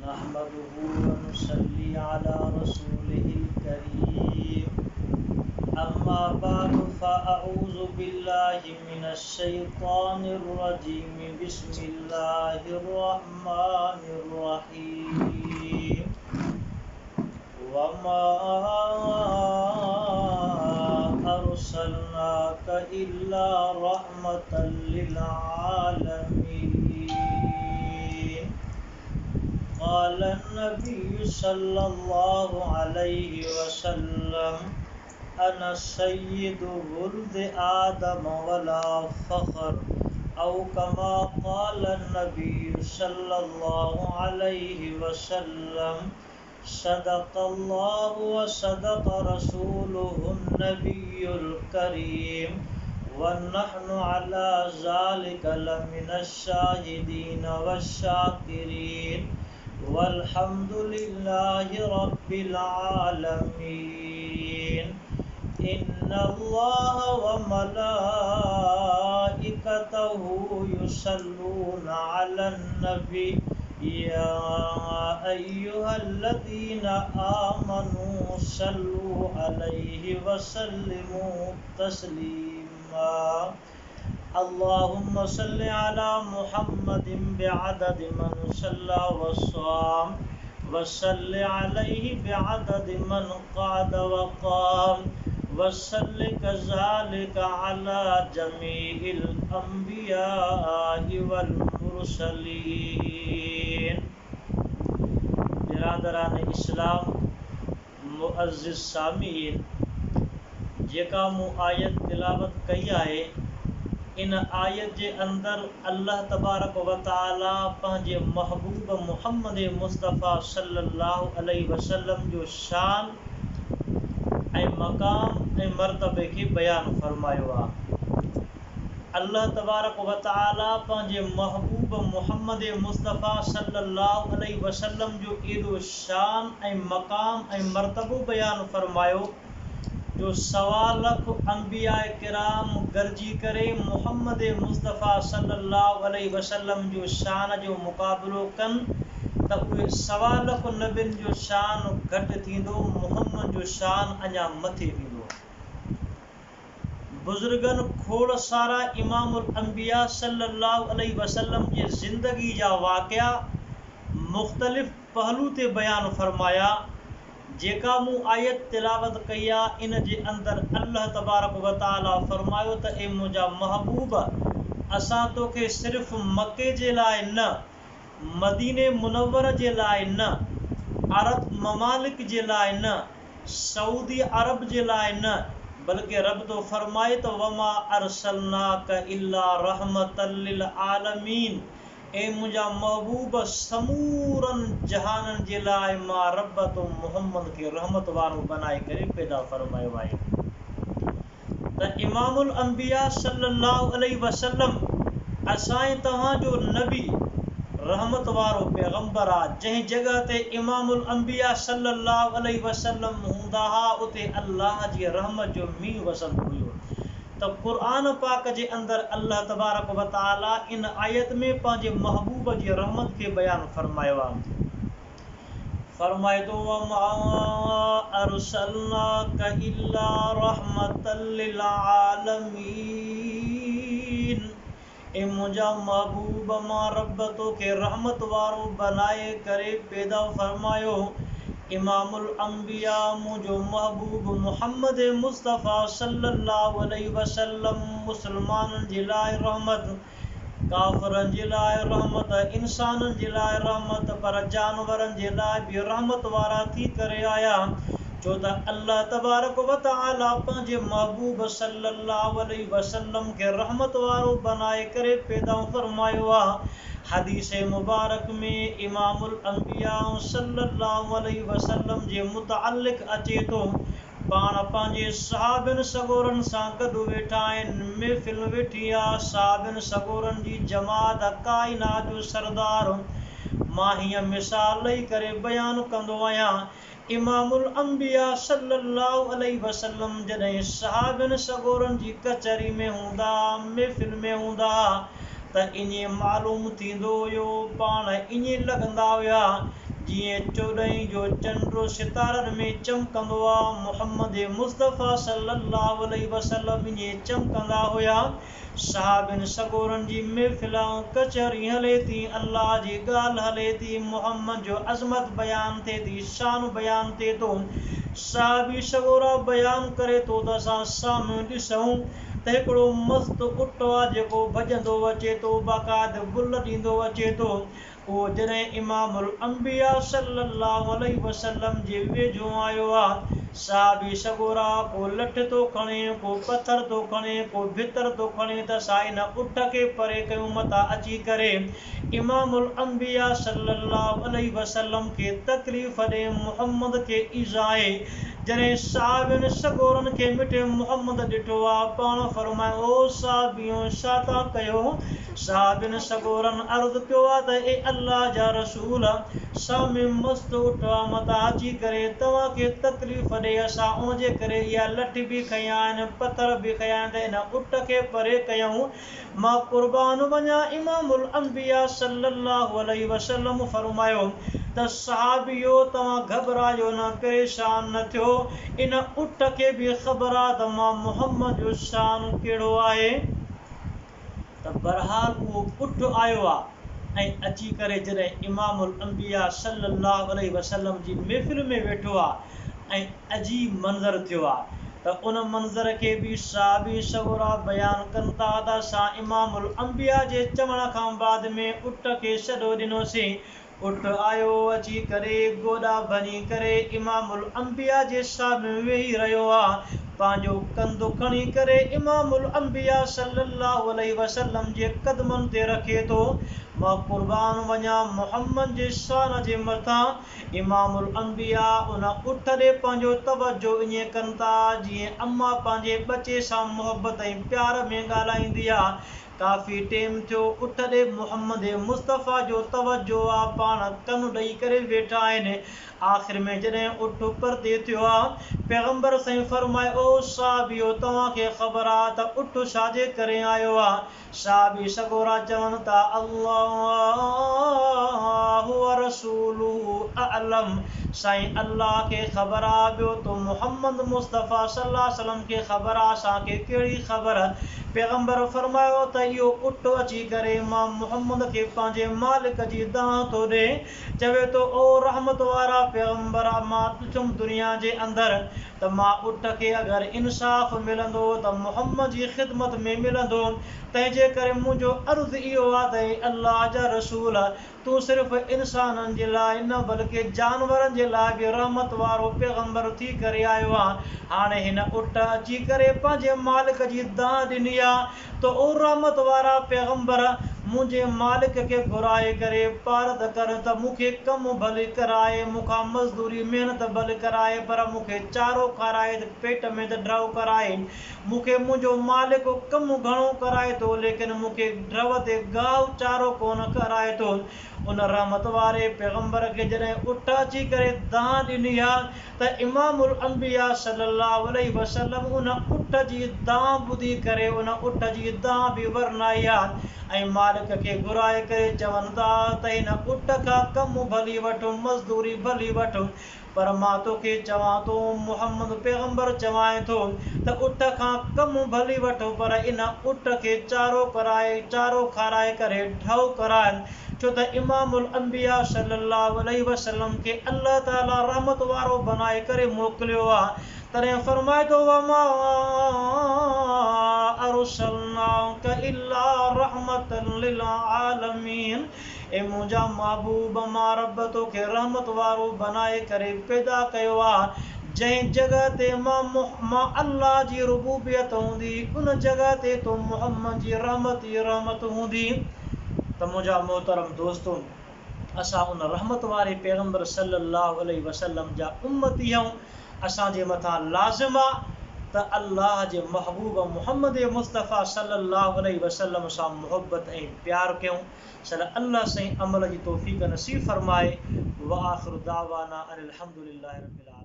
نحمده ونصلي على رسوله الكريم أما بعد فأعوذ بالله من الشيطان الرجيم بسم الله الرحمن الرحيم وما أرسلناك إلا رحمة للعالمين قال النبي صلى الله عليه وسلم أنا سيد ولد آدم ولا فخر أو كما قال النبي صلى الله عليه وسلم صدق الله وصدق رسوله النبي الكريم ونحن على ذلك لمن الشاهدين والشاكرين والحمد لله رب العالمين إن الله وملائكته يصلون على النبي يا أيها الذين آمنوا صلوا عليه وسلموا تسليما اللهم صل على محمد بعدد من صلى وصام وصل عليه بعدد من قعد وقام وصل كذلك على جميع الأنبياء والمرسلين برادران اسلام معزز سامعین जेका मूं आयत तिलावत कई आहे इन आयत जे अंदर अल्लाह तबारक व तआला पंहिंजे महबूब मुहम्मद मुस्तफ़ा सल्लल्लाहु अलैहि वसल्लम जो शान ऐं मक़ाम ऐं मर्तबे खे बयान फरमायो आहे। अल्लाह तबारक व तआला पंहिंजे महबूब मुहम्मद मुस्तफ़ा सल्लल्लाहु अलैहि वसल्लम जो एॾो शान ऐं मक़ाम ऐं मर्तबो बयान फरमायो जो 1.25 लाख अंबिया किराम गरजी करे मुहम्मद मुस्तफ़ा सल्लल्लाहु अलैहि वसल्लम जो शान जो मुक़ाबिलो कनि त उहे 1.25 लाख नबियुनि जो शान घटि थींदो, मुहम्मद जो शान अञा मथे वेंदो। बुज़ुर्गनि खोड़ सारा इमामुल अंबिया सल्लल्लाहु अलैहि वसल्लम जी ज़िंदगी जा वाक़िया मुख़्तलिफ़ पहलू ते बयान फरमाया। जेका मूं आयत तिलावत कई आहे इन जे अंदर अल्लाह तबारक व तआला फरमायो त ए मुंहिंजा महबूब असां तोखे सिर्फ़ मके जे लाइ न, मदीने मुनव्वर जे लाइ न, अरब ममालिक जे लाइ न, सऊदी अरब जे लाइ न, बल्कि रब तो फरमाए त वमा अरसलनाक इल्ला रहमतन लिल आलमीन ए मुंहिंजा महबूब समूरनि जहाननि जे लाइ मां रब तो मुहम्मद खे रहमत वारो बनाए करे पैदा फरमायो आहे। त इमामुल अंबिया सल्लल्लाहु अलैहि वसल्लम असांजे तव्हांजो नबी रहमत वारो पैगंबर आहे। जंहिं जगह ते इमामुल अंबिया सल्लल्लाहु अलैहि वसल्लम हूंदा हुआ उते अल्लाह जी रहमत जो मींहुं वसंदो हुयो। त क़ुरान पाक जे अंदर अल्लाह तबारक व तआला इन आयत में पंहिंजे महबूब जी रहमत खे बयान फरमायो आहे। फरमाए थो वमा अरसलनाक इल्ला रहमतन लिल आलमीन ए मुंहिंजा महबूब मां रब तोखे रहमत वारो बनाए करे पैदा फरमायो। इमामुल अंबिया मुंहिंजो महबूब मुहम्मद मुस्तफ़ा सल्लल्लाहु अलैहि वसल्लम मुसलमाननि जे लाइ रहमत, काफ़िरनि जे लाइ रहमत, इंसाननि जे लाइ रहमत, पर जानवरनि जे लाइ बि रहमत वारा थी करे आया। छो त अल्लाह तबारक व तआला पंहिंजे महबूब सल्लल्लाहु अलैहि वसल्लम खे रहमत वारो बनाए करे पैदा फरमायो आहे। हदीस मुबारक में इमामुल अंबिया सल्लल्लाहु अलैहि वसल्लम जे मुतअल्लिक़ अचे थो पाण पंहिंजे सहाबनि सगोरनि सां गॾु वेठा आहिनि, महफ़िल वेठी आहे, सहाबनि सगोरनि जी जमात काइनात जो सरदार। मां हीअं मिसाल ॾेई करे बयान कंदो आहियां। इमामुल अंबिया सल्लल्लाहु अलैहि वसल्लम जॾहिं सहाबनि सगोरनि जी कचहरी में हूंदा, महफ़िल में हूंदा त ईअं मालूम थींदो हुयो, पाण ईअं लॻंदा हुया जीअं 14 जो चंड सितारनि में चमकंदो आहे, मुहम्मद मुस्तफ़ा सल्लल्लाहु अलैहि वसल्लम ईअं चमकंदा हुया। सहाबिन सगोरन जी महफ़िल कचहरी हले थी, अल्लाह जी ॻाल्हि हले थी, मुहम्मद जो अज़मत बयान थिए थी, शान बयान थिए थो। सहाबी सगोरा बयान करे थो त असां साम्हूं ॾिसूं त हिकिड़ो मस्तु उट आहे जेको भॼंदो अचे थो, बाक़ाइदे बुल ॾींदो अचे थो। उहो जॾहिं इमामुल अंबिया सल्लल्लाहु अलैहि वसल्लम जे वेझो आयो आहे, सहाबी सगोरा को लठ थो खणे, को पत्थर थो खणे, को भितर थो खणे त असां इन उठ खे परे कयूं मथां अची करे। इमामुल अंबिया सल्लल्लाहु अलैहि वसल्लम खे तकलीफ़ ॾे, मुहम्मद खे ईज़ा आहे। जॾहिं सहाबिन सगोरन खे मिठे मुहम्मद ॾिठो आहे, पाण फरमाए ओ सहाबियो छा था कयो? सहाबिन सगोरन अर्ज़ कयो आहे त ए अल्लाह जा रसूल, सामे मस्त उठ मथां अची करे तव्हांखे तकलीफ़ ॾे, असां उनजे करे इहा लठ बि खयां आहिनि, पत्थर बि खयां आहिनि त इन उठ खे परे कयूं। मां क़ुर्बान वञा, इमामुल अंबिया सल्लल्लाहु अलैहि वसल्लम फरमायो त सहाबियो तव्हां घबरायो न, परेशान न थियो, इन उठ खे बि ख़बर आहे त मां मुहम्मद जो शान कहिड़ो आहे। त बहरहाल उहो उठ आयो आहे ऐं अची करे जॾहिं इमामुल अंबिया सल्लल्लाहु अलैहि वसल्लम जी महफ़िल में वेठो आहे ऐं अजीब मंज़र थियो आहे, त उन मंज़र खे बि सहाबी सगोरा बयान कनि था त असां इमामुल अंबिया जे चवण खां बाद में उठ खे सॾो ॾिनोसीं। उठ आयो, अची करे गोॾा भञी करे इमामुल अंबिया जे साम्हूं वेही रहियो आहे, पंहिंजो कंधु खणी करे इमामुल अंबिया सल्लल्लाहु अलैहि वसल्लम जे कदमनि ते रखे थो। मां क़ुर्बान वञा, मुहम्मद जे शान जे मथां इमामुल अंबिया उन उठ ॾे पंहिंजो तवजो ईअं कनि था जीअं अम्मा पंहिंजे बचे सां मोहबत ऐं प्यार में ॻाल्हाईंदी आहे। काफ़ी टेम थियो, उठ ॾे मुहम्मद मुस्तफ़ा जो तवजो आहे, पाण कन ॾेई करे वेठा आहिनि। आख़िर में जॾहिं उठ परते थियो आहे, पैगंबर साईं फरमाए ओ सहाबियो तव्हांखे ख़बर आहे त उठ छाजे करे आयो आहे? सहाबी सगोरा चवनि था अल्लाह व रसूलुहु अअलम, साईं अल्लाह खे ख़बर आहे, ॿियो तो मुहम्मद मुस्तफ़ा सल्लल्लाहु अलैहि वसल्लम खे ख़बर आहे, असांखे कहिड़ी ख़बर? पैगंबर फरमायो त इहो उठ अची करे मां मुहम्मद खे पंहिंजे मालिक जी दाह थो ॾे, चवे थो ओ रहमत वारा पैगंबर, मां ॾिठुमि दुनिया जे अंदरि त मां उठ खे अगरि इंसाफ़ मिलंदो त मुहम्मद जी ख़िदमत में मिलंदो, तंहिंजे करे मुंहिंजो अर्ज़ु इहो आहे त अल्लाह जा रसूल, तूं सिर्फ़ु इंसाननि जे लाइ न बल्कि जानवरनि जे लाइ बि रहमत वारो पैगंबर थी करे आयो आहे। हाणे हिन उठ अची करे पंहिंजे मालिक जी दाह ॾिनी आहे त ओ रहमत वारा पैगंबर, मुंहिंजे मालिक खे घुराए करे पारद कर त मूंखे कमु भले कराए, मूंखां मज़दूरी महिनत भले कराए, पर मूंखे चारो खाराए त पेट में त ड्रव कराए। मूंखे मुंहिंजो मालिक कमु घणो कराए थो, लेकिन मूंखे ड्रव ते गाहु चारो कोन कराए थो। उन रहमत वारे पैगंबर खे जॾहिं उठ अची करे दाह ॾिनी आहे त इमामुल अंबिया सल्लल्लाहु अलैहि वसल्लम उन उठ जी दाह ॿुधी करे उन उठ जी दाह बि वरनाई आहे ऐं मालिक खे घुराए करे चवनि था त हिन उठ खां कमु भली वठो, मज़दूरी भली वठो, पर मां तोखे चवां थो, मुहम्मद पैगंबर चवाए थो त उठ खां कमु भली वठो, पर इन उठ खे चारो कराए, चारो खाराए करे ढव कराए, छो त इमामुल अंबिया सल्लल्लाहु अलैहि वसल्लम खे अल्लाह ताला रहमत वारो बनाए करे मोकिलियो आहे। तॾहिं फरमाए थो वमा अरसलनाका इल्ला रहमतन लिल आलमीन, ए मुंहिंजा महबूब, मां रब तोखे रहमत वारो बनाए करे पैदा कयो आहे। जंहिं जॻह ते मां अल्लाह जी रुबूबियत हूंदी, उन जॻह ते तो मुहम्मद जी रहमत ई रहमत हूंदी। त मुंहिंजा मोहतरम दोस्तों, असां उन रहमत वारे पैगंबर सल्लल्लाहु अलैहि वसल्लम जा उम्मती आहियूं। असांजे मथां लाज़िम आहे त अल्लाह जे महबूब मुहम्मद मुस्तफ़ा सल्लल्लाहु अलैहि वसल्लम सां मोहब्बत ऐं प्यार कयूं। सल अल्लाह साईं अमल जी तौफ़ीक़ नसीब फरमाए। व आख़िरु दावाना अनिल हम्दुलिल्लाहि रब्बिल आलमीन।